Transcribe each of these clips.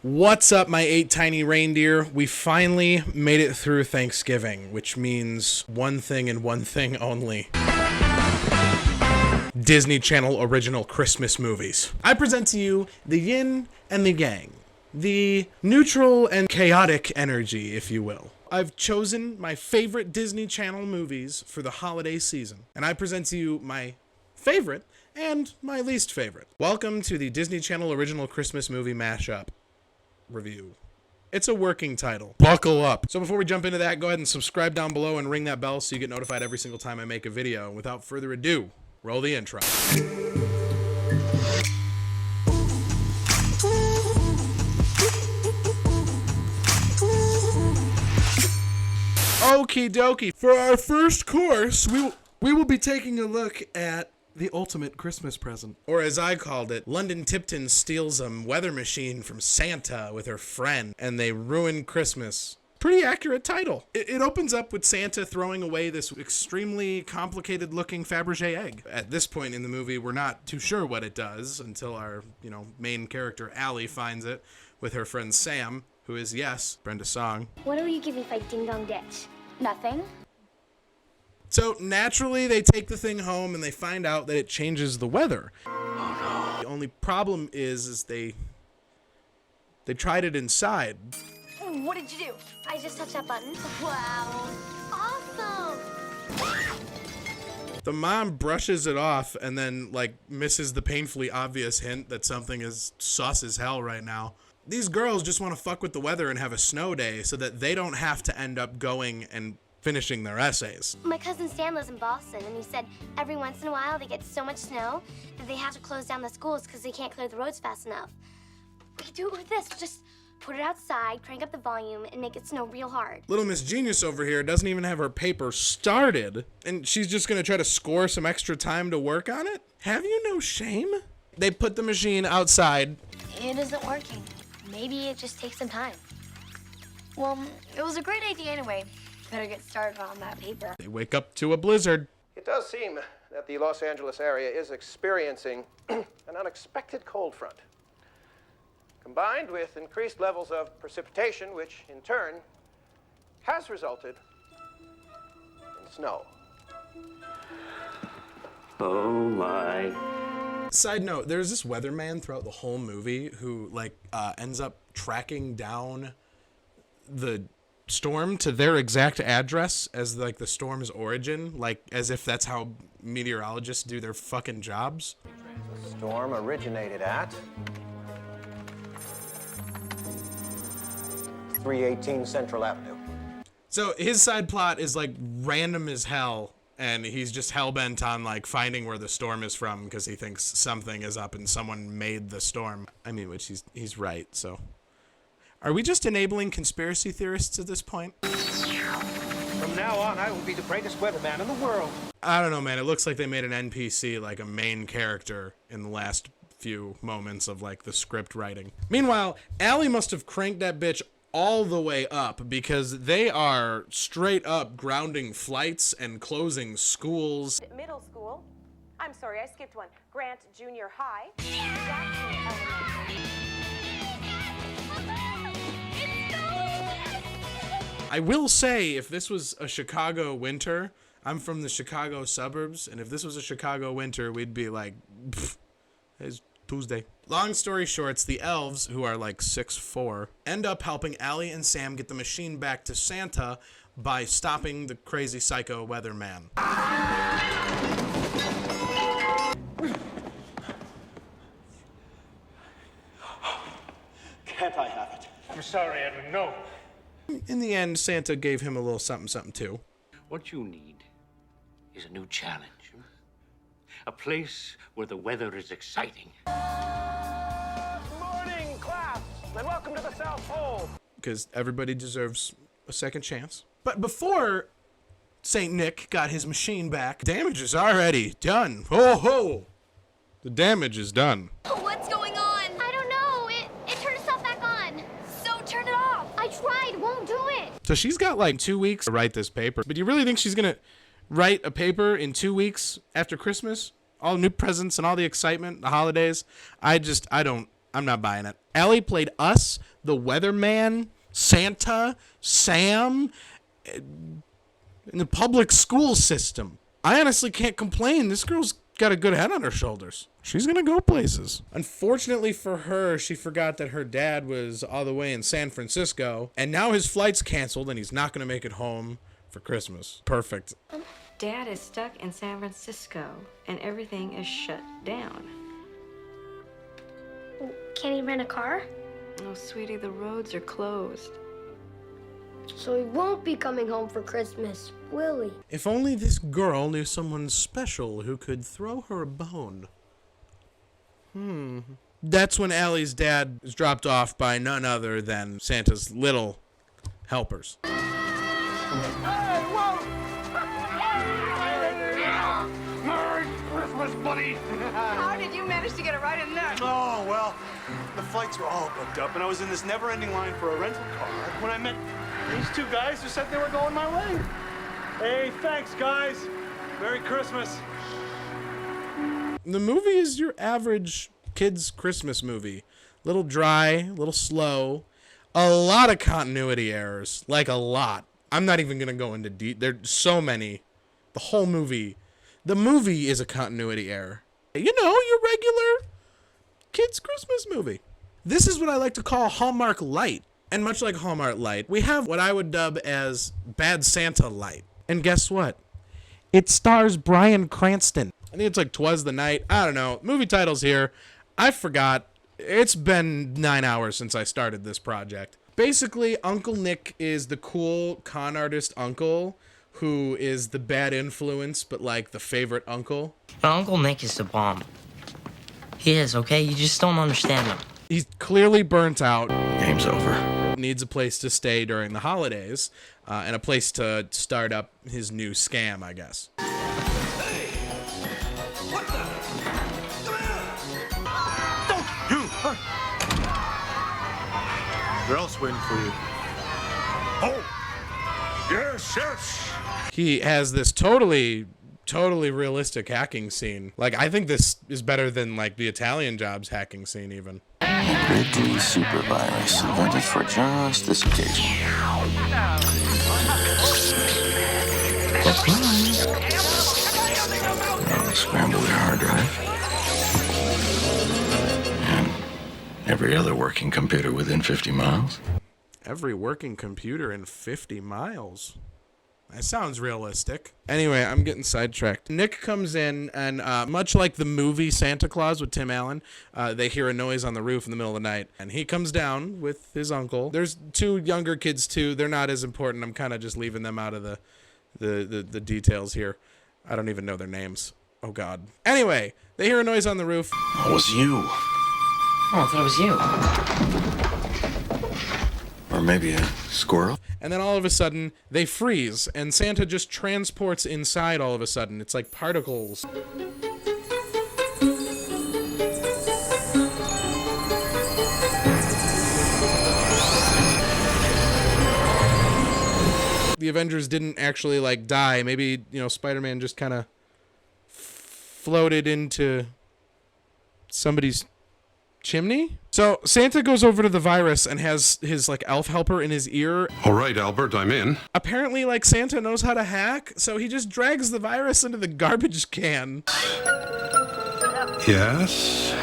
What's up, my 8 tiny reindeer? We finally made it through Thanksgiving, which means one thing and one thing only. Disney Channel original Christmas movies. I present to you the yin and the yang, the neutral and chaotic energy, if you will. I've chosen my favorite Disney Channel movies for the holiday season, and I present to you my favorite and my least favorite. Welcome to the Disney Channel original Christmas movie mashup review. It's a working title. Buckle up. So before we jump into that, go ahead and subscribe down below and ring that bell so you get notified every single time I make a video. Without further ado, roll the intro. Okie dokie. For our first course, we will be taking a look at the ultimate Christmas present. Or as I called it, London Tipton steals a weather machine from Santa with her friend, and they ruin Christmas. Pretty accurate title. It opens up with Santa throwing away this extremely complicated looking Fabergé egg. At this point in the movie, we're not too sure what it does until our, main character Allie finds it with her friend Sam, who is, yes, Brenda Song. What will you give me if I ding dong ditch? Nothing. So naturally, they take the thing home and they find out that it changes the weather. Oh no. The only problem is they tried it inside. What did you do? I just touched that button. Wow. Awesome. The mom brushes it off and then, misses the painfully obvious hint that something is sus as hell right now. These girls just want to fuck with the weather and have a snow day so that they don't have to end up going and finishing their essays. My cousin Stan lives in Boston, and he said every once in a while they get so much snow that they have to close down the schools because they can't clear the roads fast enough. We could do it with this. Just put it outside, crank up the volume, and make it snow real hard. Little Miss Genius over here doesn't even have her paper started, and she's just gonna try to score some extra time to work on it? Have you no shame? They put the machine outside. It isn't working. Maybe it just takes some time. Well, it was a great idea anyway. Better get started on that paper. They wake up to a blizzard. It does seem that the Los Angeles area is experiencing an unexpected cold front, combined with increased levels of precipitation, which in turn has resulted in snow. Oh my. Side note, there's this weatherman throughout the whole movie who ends up tracking down the storm to their exact address as the storm's origin, as if that's how meteorologists do their fucking jobs. The storm originated at 318 Central Avenue. So his side plot is random as hell, and he's just hell-bent on finding where the storm is from because he thinks something is up and someone made the storm. I mean, which he's right, so. Are we just enabling conspiracy theorists at this point? From now on, I will be the greatest weatherman in the world. I don't know, man. It looks like they made an NPC a main character in the last few moments of the script writing. Meanwhile, Allie must have cranked that bitch all the way up because they are straight up grounding flights and closing schools. Middle school. I'm sorry, I skipped one. Grant Junior High. Jackson Elementary. I will say, if this was a Chicago winter, I'm from the Chicago suburbs, and if this was a Chicago winter, we'd be it's Tuesday. Long story short, it's the elves, who are 6'4", end up helping Allie and Sam get the machine back to Santa by stopping the crazy psycho weatherman. Can't I have it? I'm sorry, Edwin, no. In the end, Santa gave him a little something too. What you need is a new challenge. A place where the weather is exciting. Morning, class, and welcome to the South Pole. Because everybody deserves a second chance. But before St. Nick got his machine back, damage is already done. Ho ho! The damage is done. What's going on? I don't know. It turned itself back on. So turn it off. I tried. Won't do it. So she's got 2 weeks to write this paper. But you really think she's gonna write a paper in 2 weeks after Christmas? All new presents and all the excitement, the holidays. I don't I'm not buying it. Allie played us, the weatherman, Santa, Sam, in the public school system. I honestly can't complain. This girl's got a good head on her shoulders. She's gonna go places. Unfortunately for her, she forgot that her dad was all the way in San Francisco, and now his flight's canceled and he's not gonna make it home for Christmas. Perfect. Dad is stuck in San Francisco and everything is shut down. Can he rent a car? Oh, sweetie, the roads are closed. So he won't be coming home for Christmas, will he? If only this girl knew someone special who could throw her a bone. That's when Allie's dad is dropped off by none other than Santa's little helpers. Merry Christmas, buddy! How did you manage to get it right in there? Oh, well, the flights were all booked up, and I was in this never-ending line for a rental car when I met these two guys who said they were going my way. Hey, thanks, guys. Merry Christmas. The movie is your average kids' Christmas movie. Little dry, little slow. A lot of continuity errors. Like a lot. I'm not even going to go into there's so many. The whole movie. The movie is a continuity error. You know, your regular kids' Christmas movie. This is what I like to call Hallmark Light. And much like Hallmark Light, we have what I would dub as Bad Santa Light. And guess what? It stars Brian Cranston. I think it's like Twas the Night. I don't know. Movie titles here. I forgot. It's been 9 hours since I started this project. Basically, Uncle Nick is the cool con artist uncle who is the bad influence, but like the favorite uncle. Uncle Nick is the bomb. He is, okay? You just don't understand him. He's clearly burnt out. Game's over. Needs a place to stay during the holidays, and a place to start up his new scam, I guess. Hey! What the? Come here! Don't you! They're else waiting for you. Oh! Yes, yes! He has this totally realistic hacking scene. Like, I think this is better than, like, the Italian Jobs hacking scene, even. Ridley super virus invented for just this occasion. Scramble their hard drive. And every other working computer within 50 miles. Every working computer in 50 miles. That sounds realistic. Anyway, I'm getting sidetracked. Nick comes in, and much like the movie Santa Claus with Tim Allen, they hear a noise on the roof in the middle of the night, and he comes down with his uncle. There's two younger kids, too. They're not as important. I'm kind of just leaving them out of the details here. I don't even know their names. Oh, God. Anyway, they hear a noise on the roof. That was you. Oh, I thought it was you. Or maybe a squirrel? And then all of a sudden, they freeze, and Santa just transports inside all of a sudden. It's like particles. The Avengers didn't actually, like, die. Maybe, you know, Spider-Man just kind of floated into somebody's chimney. So Santa goes over to the virus and has his like elf helper in his ear. All right, Albert, I'm in. Apparently, like, Santa knows how to hack, so he just drags the virus into the garbage can. Yes.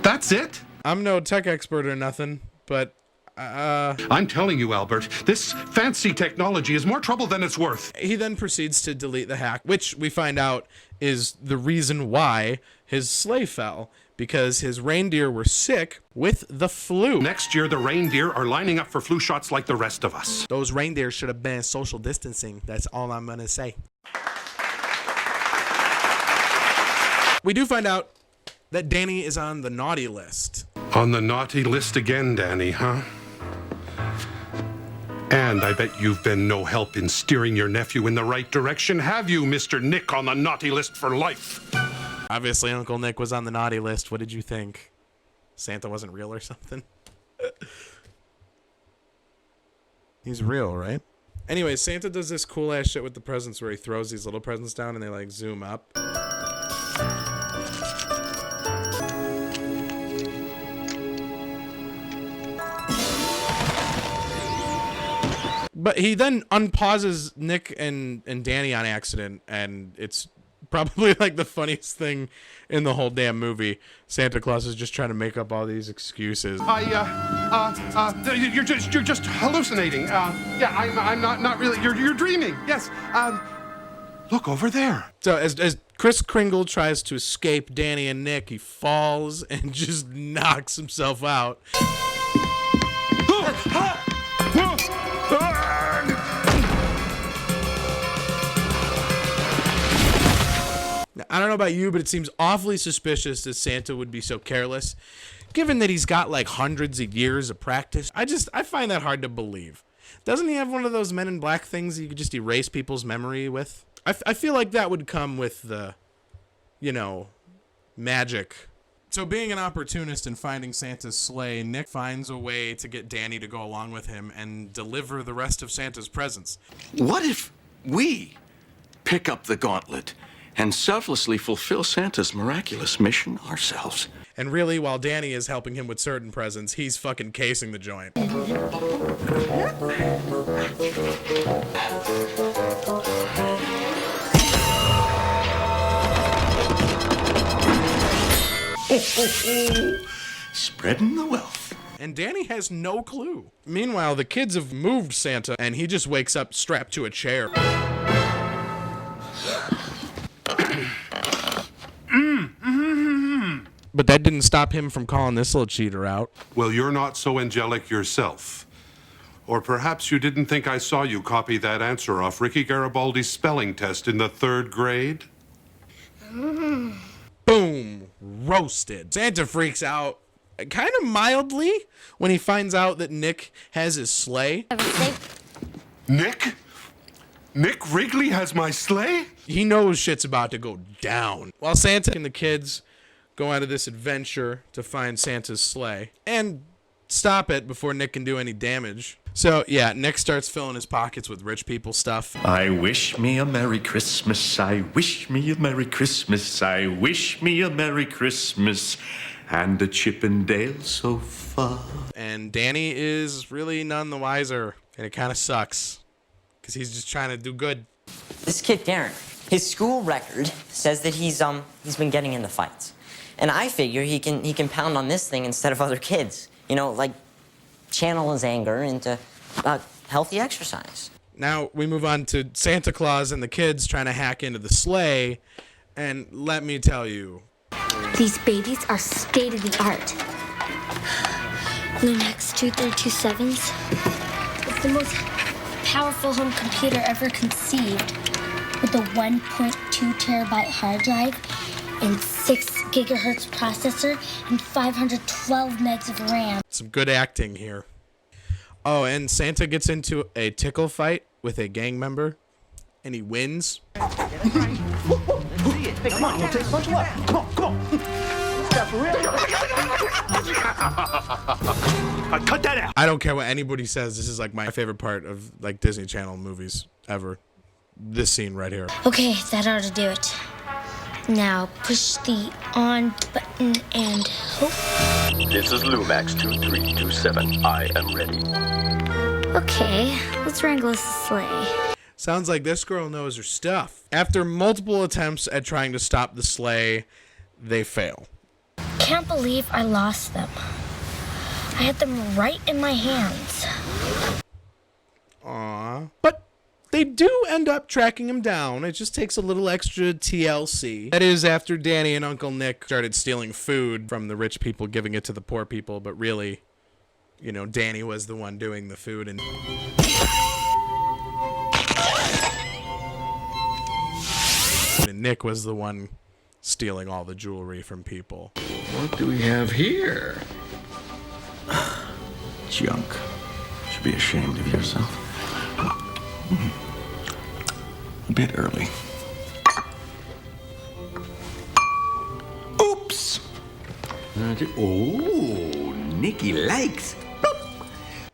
That's it? I'm no tech expert or nothing, but I'm telling you, Albert, this fancy technology is more trouble than it's worth. He then proceeds to delete the hack, which we find out is the reason why his sleigh fell, because his reindeer were sick with the flu. Next year, the reindeer are lining up for flu shots like the rest of us. Those reindeer should have been social distancing. That's all I'm going to say. We do find out that Danny is on the naughty list. On the naughty list again, Danny, huh? And I bet you've been no help in steering your nephew in the right direction, have you, Mr. Nick on the naughty list for life? Obviously, Uncle Nick was on the naughty list. What did you think? Santa wasn't real or something? He's real, right? Anyway, Santa does this cool-ass shit with the presents where he throws these little presents down and they, like, zoom up. But he then unpauses Nick and Danny on accident, and it's probably like the funniest thing in the whole damn movie. Santa Claus is just trying to make up all these excuses. You're just hallucinating. Yeah, I'm not really. You're dreaming. Yes. Look over there. So as Kris Kringle tries to escape Danny and Nick, he falls and just knocks himself out. Now, I don't know about you, but it seems awfully suspicious that Santa would be so careless, given that he's got like hundreds of years of practice. I find that hard to believe. Doesn't he have one of those Men in Black things you could just erase people's memory with? I feel like that would come with the, magic. So being an opportunist and finding Santa's sleigh, Nick finds a way to get Danny to go along with him and deliver the rest of Santa's presents. What if we pick up the gauntlet and selflessly fulfill Santa's miraculous mission ourselves? And really, while Danny is helping him with certain presents, he's fucking casing the joint. Spreading the wealth. And Danny has no clue. Meanwhile, the kids have moved Santa, and he just wakes up strapped to a chair. But that didn't stop him from calling this little cheater out. Well, you're not so angelic yourself. Or perhaps you didn't think I saw you copy that answer off Ricky Garibaldi's spelling test in the 3rd grade? Boom! Roasted. Santa freaks out, kind of mildly, when he finds out that Nick has his sleigh. Nick? Nick Wrigley has my sleigh? He knows shit's about to go down. While Santa and the kids go out of this adventure to find Santa's sleigh and stop it before Nick can do any damage. So, yeah, Nick starts filling his pockets with rich people stuff. I wish me a Merry Christmas. I wish me a Merry Christmas. I wish me a Merry Christmas and a Chippendale sofa. And Danny is really none the wiser, and it kind of sucks because he's just trying to do good. This kid, Darren, his school record says that he's been getting into fights. And I figure he can pound on this thing instead of other kids. Like channel his anger into healthy exercise. Now we move on to Santa Claus and the kids trying to hack into the sleigh. And let me tell you, These babies are state of the art. Lunex 2327s. It's the most powerful home computer ever conceived, with a 1.2 terabyte hard drive and 6 gigahertz processor and 512 megs of RAM. Some good acting here. Oh, and Santa gets into a tickle fight with a gang member, and he wins. Come on, you'll take a bunch of what? Come on. Is that for real? Cut that out. I don't care what anybody says. This is like my favorite part of like Disney Channel movies ever. This scene right here. Okay, that ought to do it. Now push the on button and hope. This is Lumax 2327. I am ready. Okay, let's wrangle this sleigh. Sounds like this girl knows her stuff. After multiple attempts at trying to stop the sleigh, they fail. Can't believe I lost them. I had them right in my hands. Aww. But they do end up tracking him down. It just takes a little extra TLC. That is after Danny and Uncle Nick started stealing food from the rich people, giving it to the poor people. But really, Danny was the one doing the food. And Nick was the one stealing all the jewelry from people. What do we have here? Junk. Should be ashamed of yourself. A bit early. Oops! Oh, Nicky likes.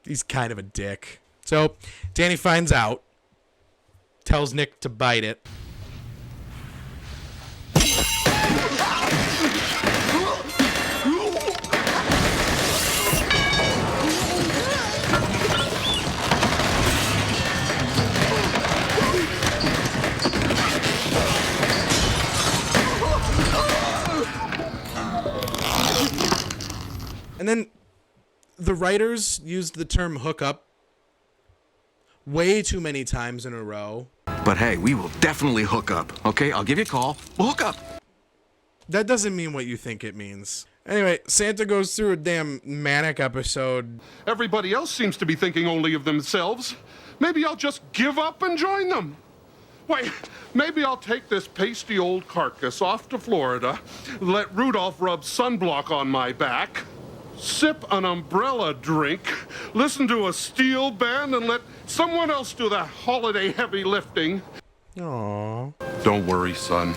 He's kind of a dick. So Danny finds out, tells Nick to bite it. And then the writers used the term hookup way too many times in a row. But hey, we will definitely hook up, okay? I'll give you a call. We'll hook up. That doesn't mean what you think it means. Anyway, Santa goes through a damn manic episode. Everybody else seems to be thinking only of themselves. Maybe I'll just give up and join them. Wait, maybe I'll take this pasty old carcass off to Florida, let Rudolph rub sunblock on my back, sip an umbrella drink, listen to a steel band, and let someone else do the holiday heavy lifting. Aww. Don't worry, son.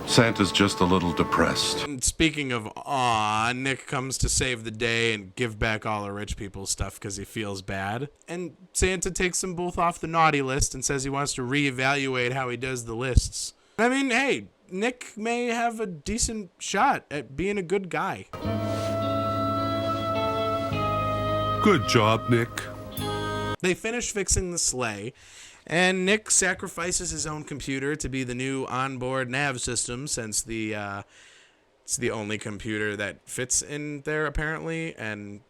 Santa's just a little depressed. And speaking of aw, Nick comes to save the day and give back all the rich people's stuff because he feels bad. And Santa takes them both off the naughty list and says he wants to reevaluate how he does the lists. I mean, hey, Nick may have a decent shot at being a good guy. Good job, Nick. They finish fixing the sleigh, and Nick sacrifices his own computer to be the new onboard nav system, since it's the only computer that fits in there apparently, and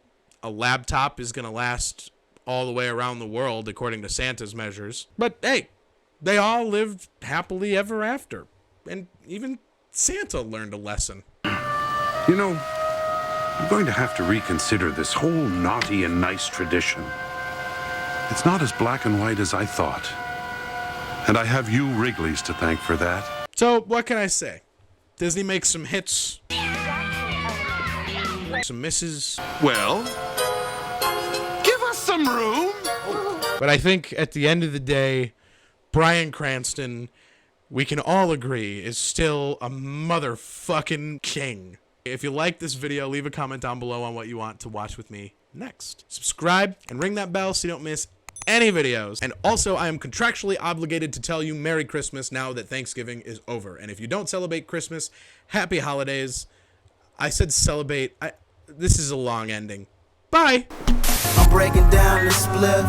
a laptop is going to last all the way around the world according to Santa's measures. But hey, they all lived happily ever after, and even Santa learned a lesson. You know, I'm going to have to reconsider this whole naughty and nice tradition. It's not as black and white as I thought. And I have you Wrigley's to thank for that. So, what can I say? Disney makes some hits, some misses. Well, give us some room. But I think at the end of the day, Brian Cranston, we can all agree, is still a motherfucking king. If you like this video, leave a comment down below on what you want to watch with me next. Subscribe and ring that bell so you don't miss any videos. And also, I am contractually obligated to tell you Merry Christmas now that Thanksgiving is over. And if you don't celebrate Christmas, Happy Holidays. I said celebrate. This is a long ending. Bye. I'm breaking down the spliff.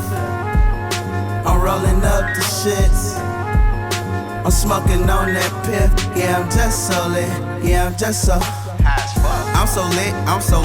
I'm rolling up the shits. I'm smoking on that piff. Yeah, I'm just so lit. Yeah, I'm just so. I'm so lit. I'm so.